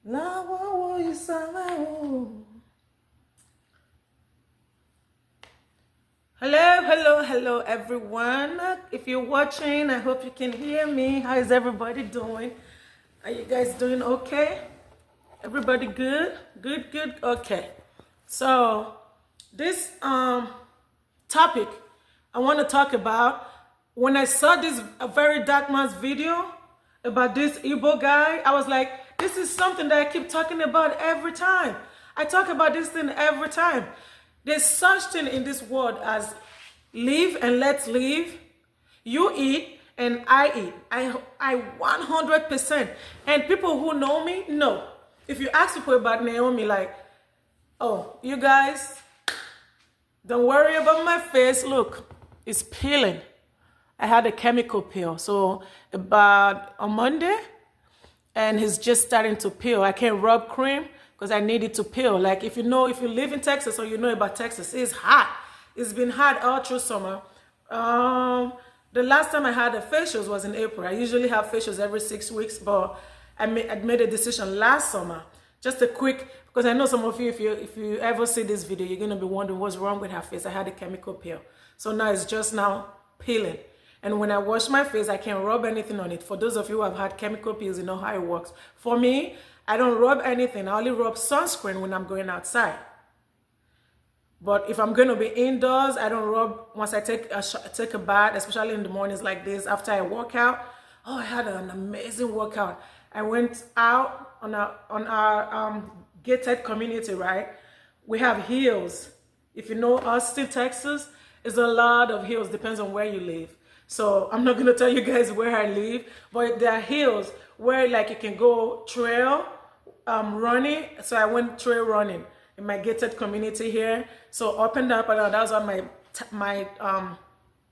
Hello, hello, everyone. If you're watching, I hope you can hear me. How is everybody doing? Are you guys doing okay? Everybody good? Good. Okay. So this topic I want to talk about. When I saw this Verydarkman's video about this IGBO guy, I was like, this is something that I keep talking about every time. I talk about this thing every time. There's such thing in this world as live and let live. You eat and I eat. I 100%. And people who know me know. If you ask people about Naomi, like, oh, you guys, don't worry about my face. Look, it's peeling. I had a chemical peel. So about on Monday, and he's just starting to peel. I can't rub cream because I need it to peel. Like if you live in Texas or you know about Texas, it's hot. It's been hot all through summer. The last time I had a facials was in April. I usually have facials every 6 weeks, but I made a decision last summer. Just a quick, because I know some of you, if you ever see this video, you're gonna be wondering what's wrong with her face. I had a chemical peel. So now it's just now peeling. And when I wash my face, I can't rub anything on it. For those of you who have had chemical peels, you know how it works. For me, I don't rub anything. I only rub sunscreen when I'm going outside. But if I'm going to be indoors, I don't rub once I take a bath, especially in the mornings like this, after I work out. Oh, I had an amazing workout. I went out on our gated community, right? We have hills. If you know Austin, Texas, there's a lot of hills, depends on where you live. So I'm not going to tell you guys where I live, but there are hills where like you can go trail running. So I went trail running in my gated community here. So up and up and down, that's why my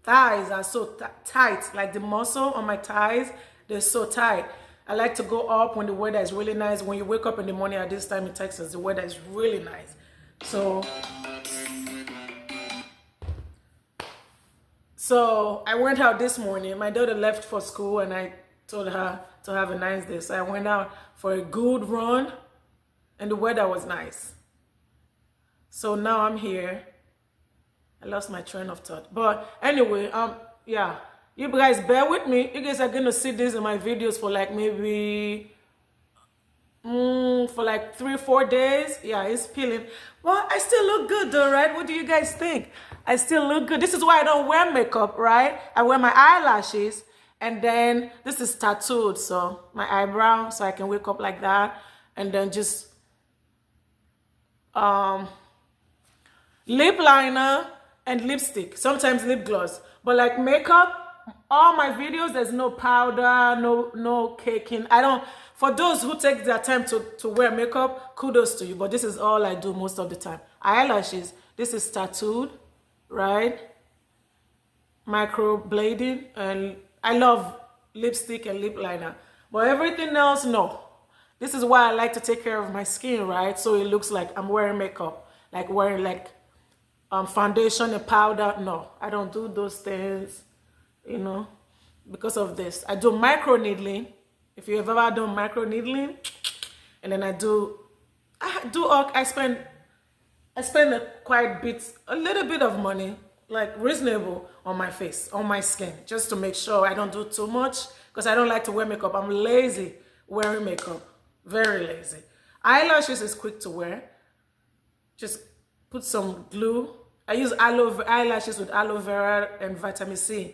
thighs are so tight. Like the muscle on my thighs, they're so tight. I like to go up when the weather is really nice. When you wake up in the morning at this time in Texas, the weather is really nice. So I went out this morning. My daughter left for school and I told her to have a nice day. So I went out for a good run and the weather was nice. So now I'm here. I lost my train of thought. But anyway, yeah. You guys bear with me. You guys are going to see this in my videos for like maybe for like 3-4 days. Yeah, it's peeling. Well, I still look good though, right? What do you guys think? I still look good. This is why I don't wear makeup, right? I wear my eyelashes, and then this is tattooed, so my eyebrow, so I can wake up like that, and then just lip liner and lipstick, sometimes lip gloss. But like makeup, all my videos, there's no powder, no caking. I don't. For those who take their time to wear makeup, kudos to you. But this is all I do most of the time. Eyelashes. This is tattooed, right? Microblading, and I love lipstick and lip liner. But everything else, no. This is why I like to take care of my skin, right? So it looks like I'm wearing makeup, like wearing like foundation and powder. No, I don't do those things, you know, because of this. I do micro needling. If you have ever done micro needling, and then I spend a little bit of money, like reasonable, on my face, on my skin, just to make sure I don't do too much, because I don't like to wear makeup. I'm lazy wearing makeup, very lazy. Eyelashes is quick to wear. Just put some glue. I use eyelashes with aloe vera and vitamin C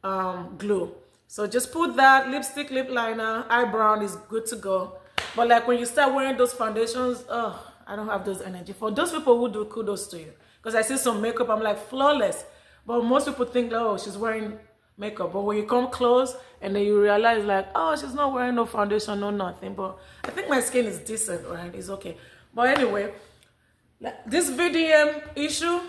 glue. So just put that, lipstick, lip liner, eyebrow is good to go. But like when you start wearing those foundations, I don't have those energy. For those people who do, kudos to you. Because I see some makeup, I'm like flawless. But most people think, oh, she's wearing makeup. But when you come close and then you realize like, oh, she's not wearing no foundation, no nothing. But I think my skin is decent, right? It's okay. But anyway, this VDM issue,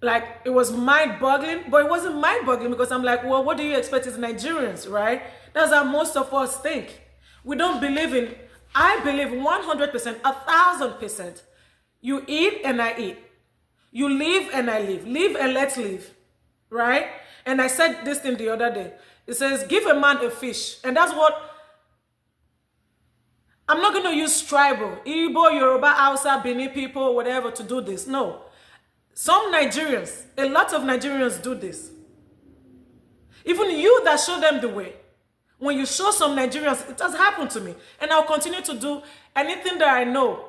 like it was mind-boggling, but it wasn't mind-boggling because I'm like, well, what do you expect as Nigerians, right? That's how most of us think. We don't believe in, I believe 100%, 1,000%. You eat and I eat. You live and I live. Live and let's live, right? And I said this thing the other day. It says, give a man a fish. And that's what I'm not going to use tribal, Igbo, Yoruba, Hausa, Benin people, whatever, to do this. No. Some Nigerians, a lot of Nigerians do this. Even you that show them the way. When you show some Nigerians, it has happened to me. And I'll continue to do anything that I know.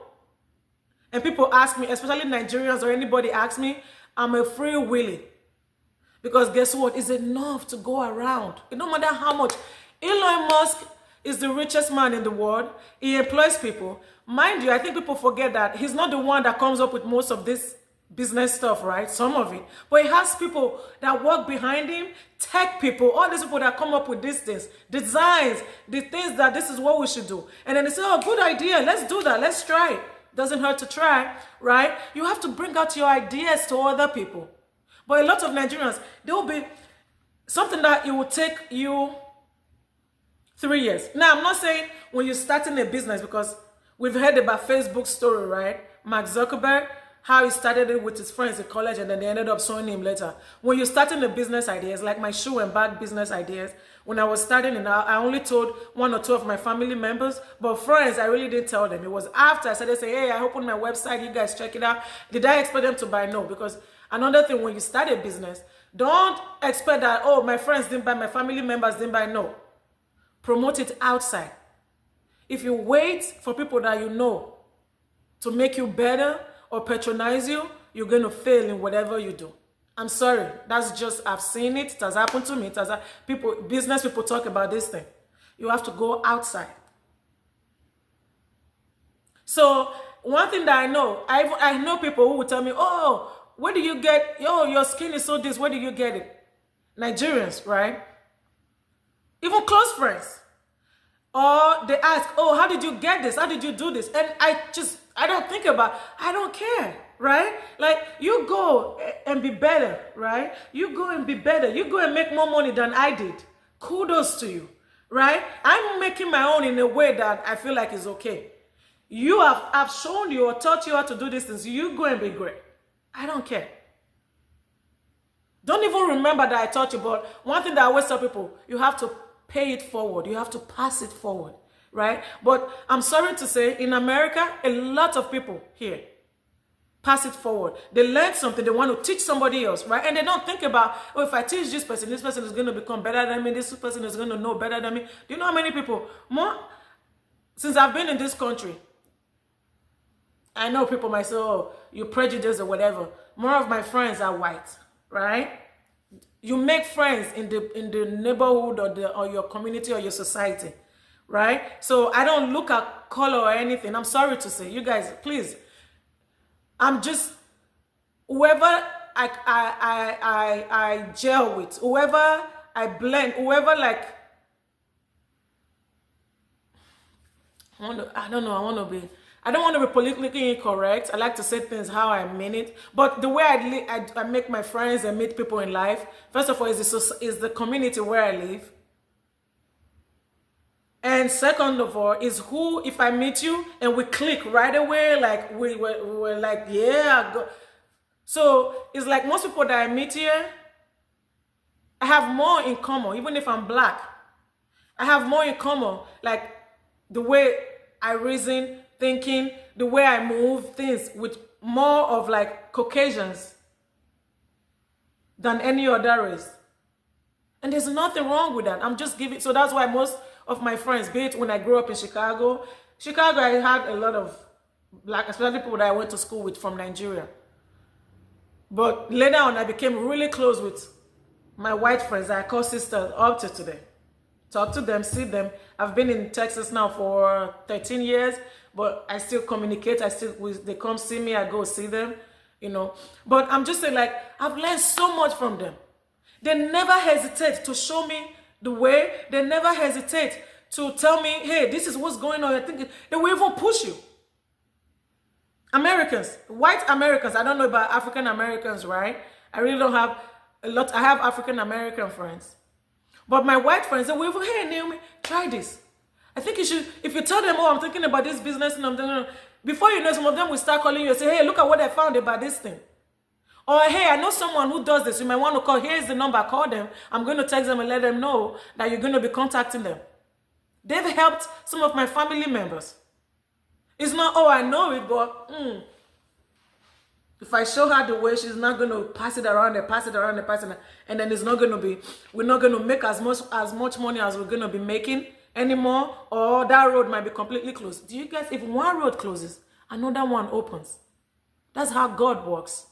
And people ask me, especially Nigerians or anybody asks me, I'm a free willy. Because guess what? It's enough to go around. It don't matter how much. Elon Musk is the richest man in the world. He employs people. Mind you, I think people forget that he's not the one that comes up with most of this business stuff, right? Some of it. But he has people that work behind him, tech people, all these people that come up with these things, designs, the things that this is what we should do. And then they say, oh, good idea. Let's do that. Let's try it. Doesn't hurt to try, right? You have to bring out your ideas to other people. But a lot of Nigerians, there will be something that it will take you 3 years. Now, I'm not saying when you're starting a business, because we've heard about Facebook story, right? Mark Zuckerberg, how he started it with his friends in college and then they ended up suing him later. When you're starting a business ideas, like my shoe and bag business ideas, when I was starting it, I only told 1 or 2 of my family members, but friends, I really didn't tell them. It was after I started saying, hey, I opened my website, you guys check it out. Did I expect them to buy? No, because another thing, when you start a business, don't expect that, oh, my friends didn't buy, my family members didn't buy. No. Promote it outside. If you wait for people that you know to make you better or patronize you, you're going to fail in whatever you do. I'm sorry. That's just, I've seen it. It has happened to me. It has, business people talk about this thing. You have to go outside. So one thing that I know, I know people who will tell me, oh, where do you get, oh, your skin is so this, where do you get it? Nigerians, right? Even close friends. Or they ask, oh, how did you get this? How did you do this? And I don't think about, I don't care, right? Like, you go and be better, right? You go and be better. You go and make more money than I did. Kudos to you, right? I'm making my own in a way that I feel like is okay. I've shown you or taught you how to do these things. You go and be great. I don't care. Don't even remember that I taught you, but one thing that I always tell people, you have to pay it forward. You have to pass it forward, right? But I'm sorry to say, in America, a lot of people here pass it forward. They learn something, they want to teach somebody else, right? And they don't think about, oh, if I teach this person is going to become better than me, this person is going to know better than me. Do you know how many people, since I've been in this country, I know people might say, oh, you're prejudiced or whatever. More of my friends are white, right? You make friends in the neighborhood or your community or your society, right? So I don't look at color or anything. I'm sorry to say, you guys, please. I'm just whoever I gel with, whoever I blend, whoever like. I don't want to be politically incorrect. I like to say things how I mean it. But the way I make my friends and meet people in life, first of all, is the community where I live. And second of all, is who, if I meet you and we click right away, like we were like, yeah. Go. So it's like most people that I meet here, I have more in common, even if I'm black. I have more in common, like the way I reason, thinking, the way I move, things with more of like Caucasians than any other race. And there's nothing wrong with that. I'm just giving, so that's why most of my friends, be it when I grew up in Chicago, I had a lot of black, especially people that I went to school with from Nigeria. But later on, I became really close with my white friends that I call sisters up to today. Talk to them, see them. I've been in Texas now for 13 years, but I still communicate. They come see me, I go see them, you know. But I'm just saying, like, I've learned so much from them. They never hesitate to show me the way. They never hesitate to tell me, hey, this is what's going on. I think they will even push you. Americans, white Americans, I don't know about African Americans, right? I really don't have a lot. I have African American friends. But my white friends, they will even, hey, Naomi, try this. I think you should, if you tell them, oh, I'm thinking about this business, and I'm thinking, before you know, some of them will start calling you and say, hey, look at what I found about this thing. Or, hey, I know someone who does this. You might want to call. Here's the number. Call them. I'm going to text them and let them know that you're going to be contacting them. They've helped some of my family members. It's not, oh, I know it, but if I show her the way, she's not going to pass it around and pass it around and pass it around. And then it's not going to be, we're not going to make as much money as we're going to be making anymore. Or that road might be completely closed. Do you guys, if one road closes, another one opens. That's how God works.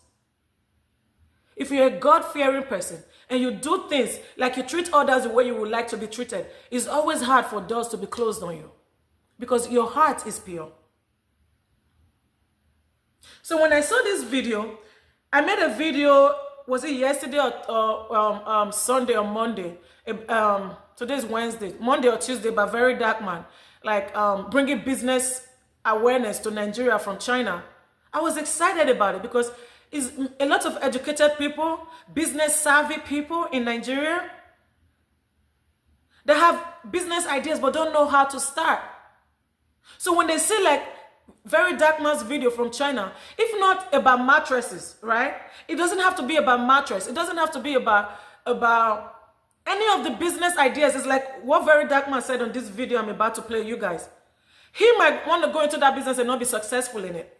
If you're a God-fearing person and you do things like you treat others the way you would like to be treated, it's always hard for doors to be closed on you because your heart is pure. So when I saw this video, I made a video, was it yesterday or Sunday or Monday? Today's Wednesday, Monday or Tuesday, by Verydarkman, like bringing business awareness to Nigeria from China. I was excited about it because it's a lot of educated people, business savvy people in Nigeria. They have business ideas but don't know how to start. So when they see like Verydarkman's video from China, if not about mattresses, right? It doesn't have to be about mattress. It doesn't have to be about any of the business ideas. It's like what Verydarkman said on this video I'm about to play you guys. He might want to go into that business and not be successful in it.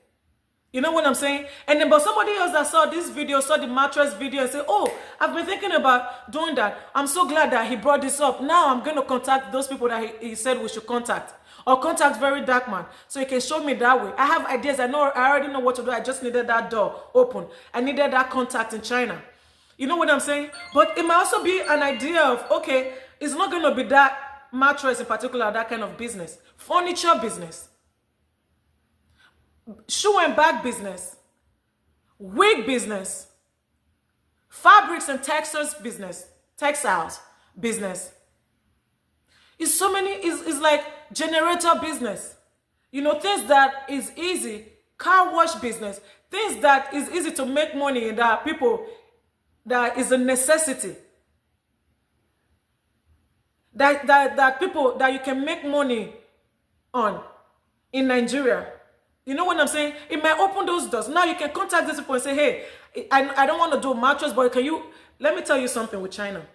You know what I'm saying? And then, but somebody else that saw this video, saw the mattress video and said, oh, I've been thinking about doing that. I'm so glad that he brought this up. Now I'm going to contact those people that he said we should contact. Or contact Verydarkman so he can show me that way. I have ideas. I already know what to do. I just needed that door open. I needed that contact in China. You know what I'm saying? But it might also be an idea of, okay, it's not going to be that mattress in particular, that kind of business. Furniture business. Shoe and bag business, wig business, fabrics and textiles business. It's so many, it's like generator business. You know, things that is easy, car wash business, things that is easy to make money and that people, that is a necessity. That people, that you can make money on in Nigeria. You know what I'm saying? It might open those doors. Now you can contact these people and say, hey, I don't want to do mattress, but can you, let me tell you something with China.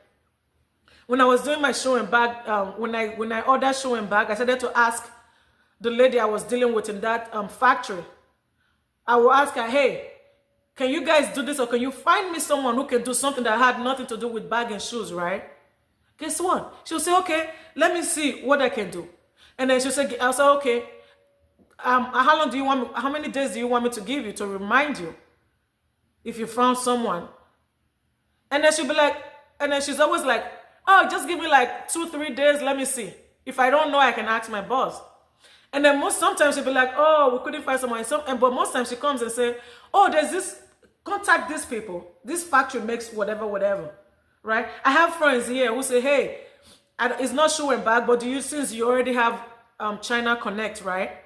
When I was doing my show and bag, when I ordered show and bag, I started to ask the lady I was dealing with in that factory. I will ask her, hey, can you guys do this or can you find me someone who can do something that had nothing to do with bag and shoes, right? Guess what? She'll say, okay, let me see what I can do. And then she'll say, I'll say, okay. How long do you want me, how many days do you want me to give you to remind you if you found someone? And then she'll be like, and then she's always like, oh, just give me like 2-3 days, let me see. If I don't know, I can ask my boss. And then sometimes she'll be like, oh, we couldn't find someone. But most times she comes and say, oh, there's this, contact these people. This factory makes whatever, right? I have friends here who say, hey, it's not shoe and bag, but since you already have China Connect, right?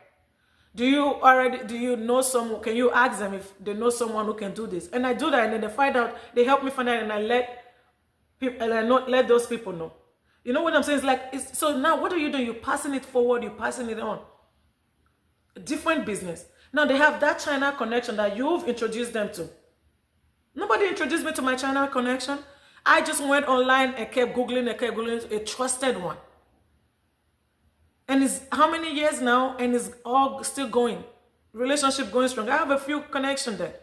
Do you know someone? Can you ask them if they know someone who can do this? And I do that, and then they find out. They help me find out, and I let people, and I not let those people know. You know what I'm saying? It's like so now. What are you doing? You're passing it forward. You're passing it on. A different business. Now they have that China connection that you've introduced them to. Nobody introduced me to my China connection. I just went online and kept googling a trusted one. And it's how many years now, and it's all still going. Relationship going strong. I have a few connections there.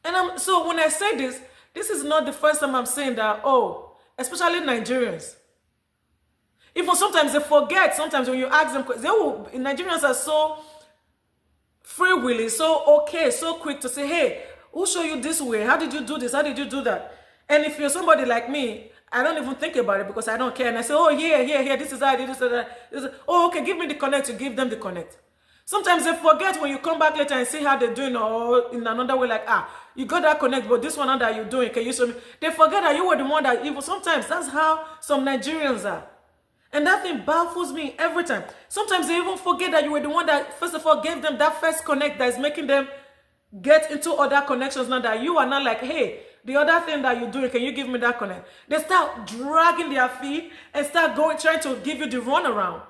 And so when I say this is not the first time I'm saying that, oh, especially Nigerians. Even sometimes they forget, sometimes when you ask them, Nigerians are so free-willing, so okay, so quick to say, hey, who showed you this way? How did you do this? How did you do that? And if you're somebody like me, I don't even think about it because I don't care. And I say, oh, yeah, this is how I did this, that. Oh, okay, give me the connect. You give them the connect. Sometimes they forget when you come back later and see how they're doing, or in another way, like, you got that connect, but this one that you're doing, can you show me? They forget that you were the one that even sometimes that's how some Nigerians are. And that thing baffles me every time. Sometimes they even forget that you were the one that, first of all, gave them that first connect that is making them get into other connections now that you are not like, hey, the other thing that you're doing, can you give me that connect? They start dragging their feet and start trying to give you the runaround.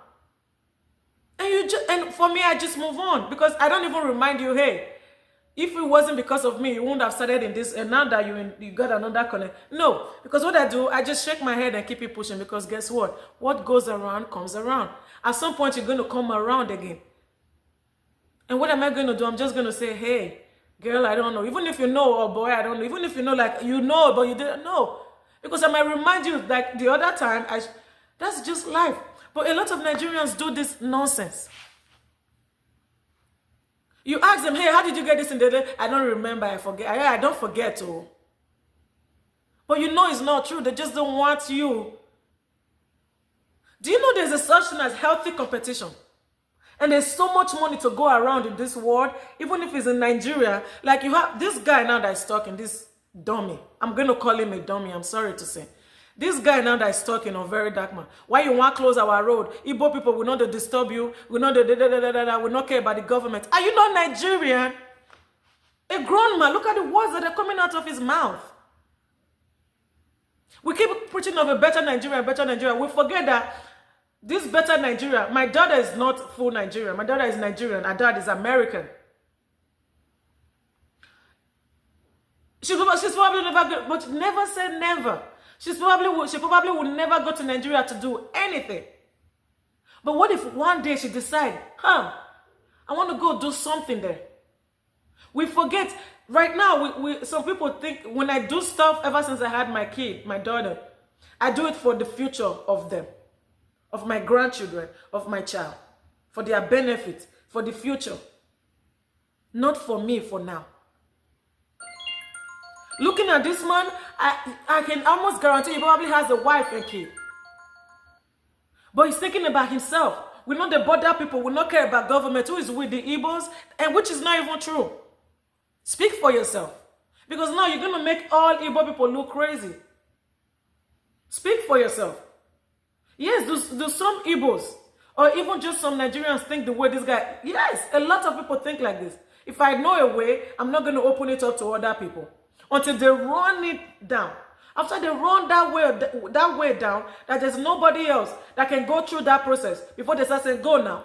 And for me, I just move on because I don't even remind you, hey, If it wasn't because of me, you wouldn't have started in this, and now that you got another connect. No, because what I do, I just shake my head and keep it pushing, because guess what? What goes around comes around. At some point, you're going to come around again. And what am I going to do? I'm just going to say, hey, girl, I don't know. Even if you know, or boy, I don't know. Even if you know, like, you know, but you didn't know. Because I might remind you, like, the other time, that's just life. But a lot of Nigerians do this nonsense. You ask them, hey, how did you get this in the day? I don't remember, I forget. I don't forget. Oh. But you know it's not true. They just don't want you. Do you know there's a such thing as healthy competition? And there's so much money to go around in this world, even if it's in Nigeria. Like you have this guy now that is talking, this dummy. I'm going to call him a dummy, I'm sorry to say. This guy now that is talking on Verydarkman. Why you want to close our road? Igbo people will not disturb you. We not will not care about the government. Are you not Nigerian? A grown man, look at the words that are coming out of his mouth. We keep preaching of a better Nigeria, better Nigeria. We forget that this better Nigeria, my daughter is not full Nigerian. My daughter is Nigerian. Her dad is American. She's probably never, but never say never. She probably would never go to Nigeria to do anything. But what if one day she decide, I want to go do something there? We forget. Right now, some people think when I do stuff, ever since I had my kid, my daughter, I do it for the future of them, of my grandchildren, of my child, for their benefit, for the future. Not for me, for now. Looking at this man, I can almost guarantee he probably has a wife and kid. But he's thinking about himself. We know the border people will not care about government. Who is with the Igbos? And which is not even true. Speak for yourself. Because now you're going to make all Igbo people look crazy. Speak for yourself. Yes, do some Igbos or even just some Nigerians think the way this guy... Yes, a lot of people think like this. If I know a way, I'm not going to open it up to other people. Until they run it down. After they run that way down, that there's nobody else that can go through that process before they start saying, go now.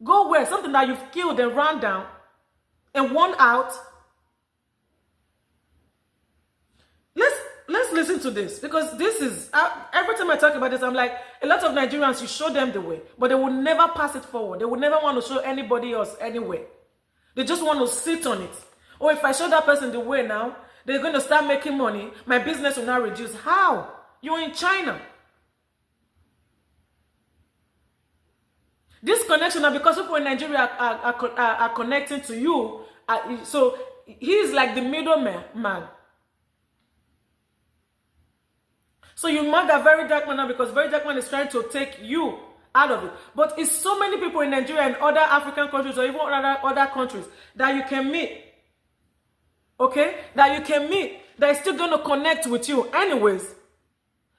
Go where? Something that you've killed and run down and won out. Let's listen to this, because this is, every time I talk about this, I'm like, a lot of Nigerians, you show them the way, but they will never pass it forward. They will never want to show anybody else anyway. They just want to sit on it. Or if I show that person the way now, they're going to start making money. My business will now reduce. How? You're in China. This connection now, because people in Nigeria are connecting to you, so he is like the middleman. So you mark that Verydarkman now, because Verydarkman is trying to take you out of it. But it's so many people in Nigeria and other African countries, or even other countries, that you can meet. Okay? That you can meet, that is still going to connect with you anyways.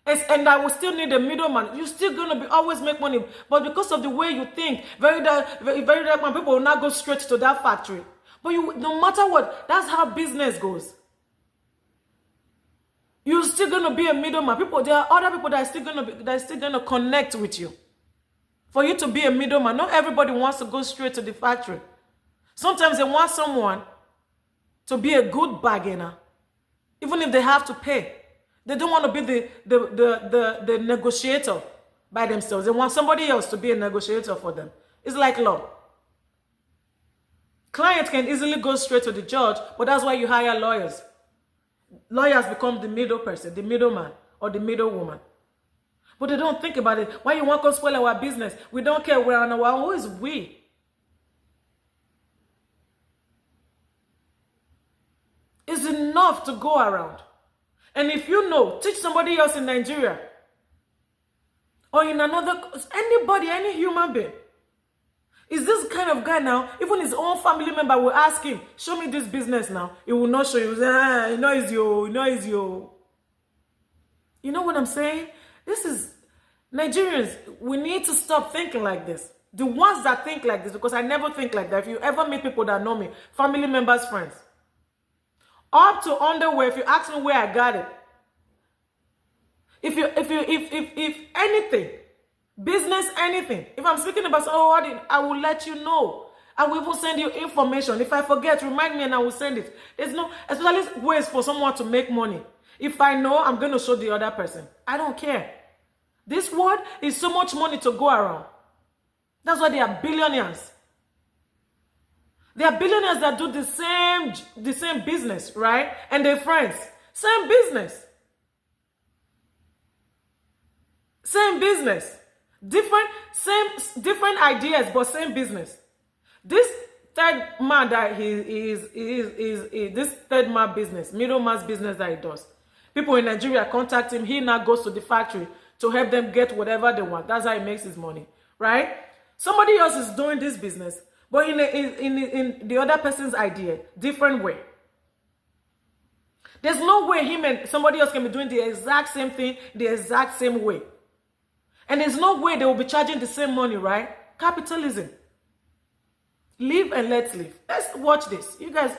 And that will still need a middleman. You're still going to always make money. But because of the way you think, Verydarkman, people will not go straight to that factory. But no matter what, that's how business goes. You're still going to be a middleman. There are other people that are still going to connect with you. For you to be a middleman, not everybody wants to go straight to the factory. Sometimes they want someone to be a good bargainer, even if they have to pay. They don't want to be the negotiator by themselves. They want somebody else to be a negotiator for them. It's like law. Clients can easily go straight to the judge, but that's why you hire lawyers. Lawyers become the middle person, the middleman, or the middle woman. But they don't think about it. Why you want to spoil our business? We don't care. We're on our own. Who is we? It's enough to go around. And if you know, teach somebody else in Nigeria or in anybody, any human being. Is this kind of guy now, even his own family member will ask him, show me this business now. He will not show you. You know it's you. You know what I'm saying? This is, Nigerians, we need to stop thinking like this. The ones that think like this, because I never think like that. If you ever meet people that know me, family members, friends, up to underwear, if you ask me where I got it, if anything, business, anything, if I'm speaking about, I will let you know. I will even send you information. If I forget, remind me and I will send it. There's no, especially ways for someone to make money. If I know, I'm going to show the other person. I don't care. This world is so much money to go around. That's why they are billionaires. There are billionaires that do the same business, right? And they're friends. Same business. Same business. Different ideas, but same business. This third man that this third man business, middleman's business that he does. People in Nigeria contact him. He now goes to the factory to help them get whatever they want. That's how he makes his money, right? Somebody else is doing this business, but in the other person's idea, different way. There's no way him and somebody else can be doing the exact same thing, the exact same way. And there's no way they will be charging the same money, right? Capitalism. Live and let's live. Let's watch this. You guys...